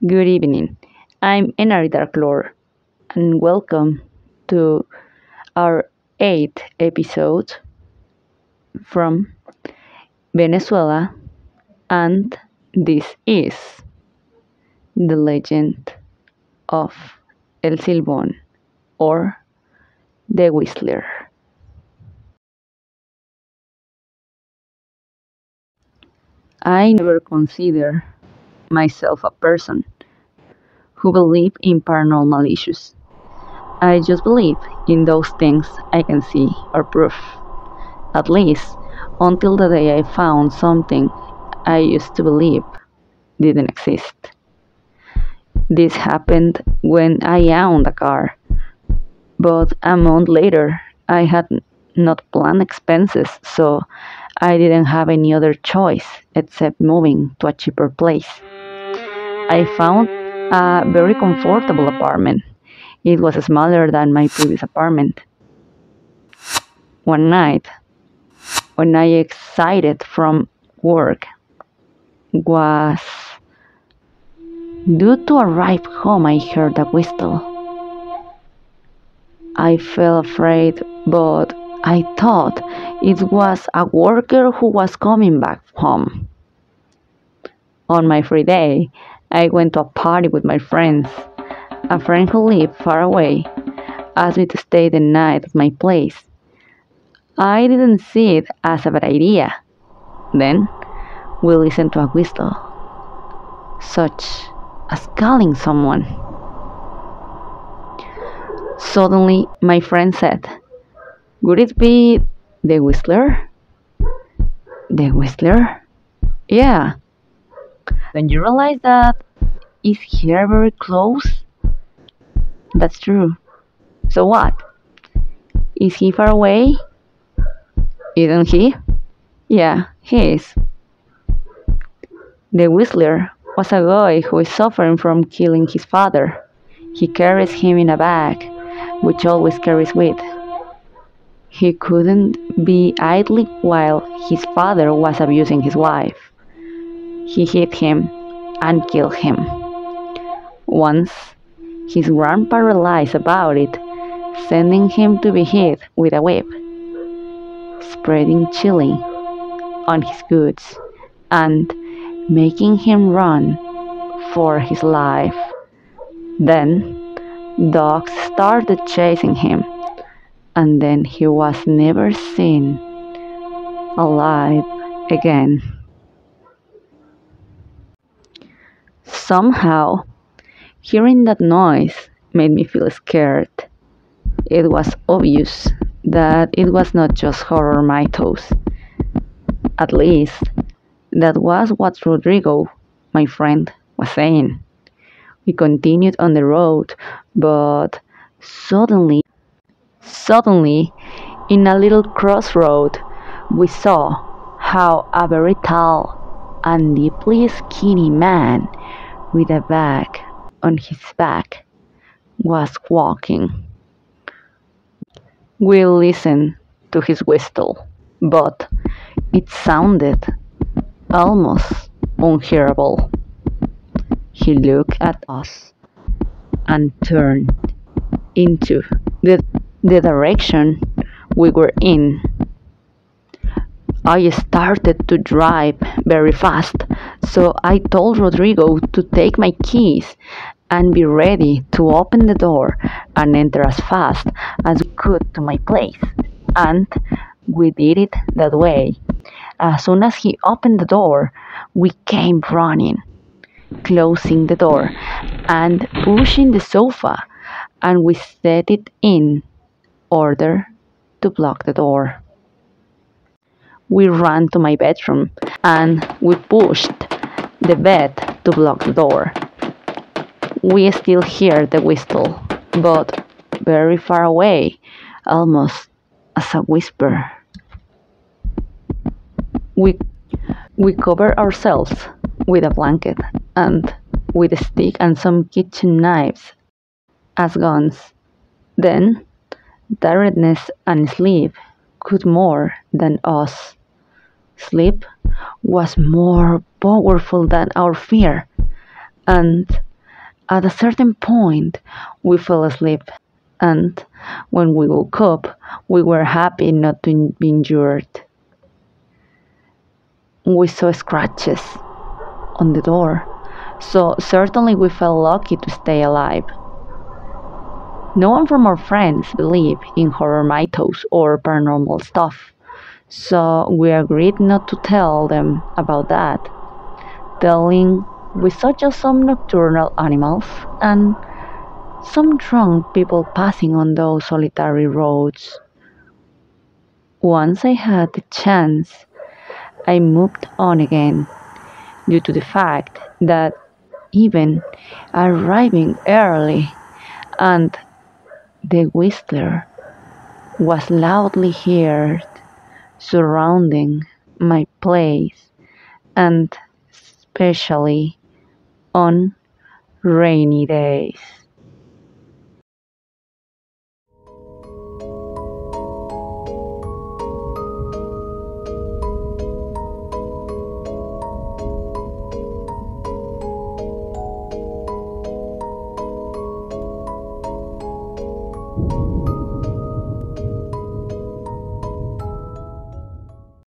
Good evening. I'm Enary Darklore, and welcome to our eighth episode from Venezuela. And this is the legend of El Silbón, or the Whistler. I never consider myself a person who believe in paranormal issues. I just believe in those things I can see or prove. At least until the day I found something I used to believe didn't exist. This happened when I owned a car, but a month later I had not planned expenses, so I didn't have any other choice except moving to a cheaper place. I found a very comfortable apartment. It was smaller than my previous apartment. One night, when I excited from work, was due to arrive home I heard a whistle. I felt afraid, but I thought it was a worker who was coming back home. On my free day, I went to a party with my friends. A friend who lived far away asked me to stay the night at my place. I didn't see it as a bad idea. Then we listened to a whistle, such as calling someone. Suddenly, my friend said, "Would it be the Whistler?" The Whistler? Yeah. Don't you realize that is here very close? That's true. So what? Is he far away? Isn't he? Yeah, he is. The Whistler was a guy who is suffering from killing his father. He carries him in a bag, which always carries with. He couldn't be idle while his father was abusing his wife. He hit him and killed him. Once, his grandpa realized about it, sending him to be hit with a whip, spreading chili on his boots, and making him run for his life. Then, dogs started chasing him, and then he was never seen alive again. Somehow, hearing that noise made me feel scared. It was obvious that it was not just horror mythos. At least, that was what Rodrigo, my friend, was saying. We continued on the road, but suddenly, in a little crossroad, we saw how a very tall and deeply skinny man with a bag on his back was walking. We listened to his whistle, but it sounded almost unhearable. He looked at us and turned into the direction we were in. I started to drive very fast, so I told Rodrigo to take my keys and be ready to open the door and enter as fast as we could to my place. And we did it that way. As soon as he opened the door, we came running, closing the door and pushing the sofa, and we set it in order to block the door. We ran to my bedroom and we pushed the bed to block the door. We still hear the whistle, but very far away, almost as a whisper. We cover ourselves with a blanket and with a stick and some kitchen knives as guns. Then, tiredness and sleep could more than us. Sleep was more powerful than our fear, and At a certain point, we fell asleep, and when we woke up, we were happy not to be injured. We saw scratches on the door, so certainly we felt lucky to stay alive. No one from our friends believed in horror mythos or paranormal stuff, so we agreed not to tell them about that, telling we saw just some nocturnal animals and some drunk people passing on those solitary roads. Once I had the chance, I moved on again due to the fact that even arriving early and the whistler was loudly heard surrounding my place, and especially on rainy days.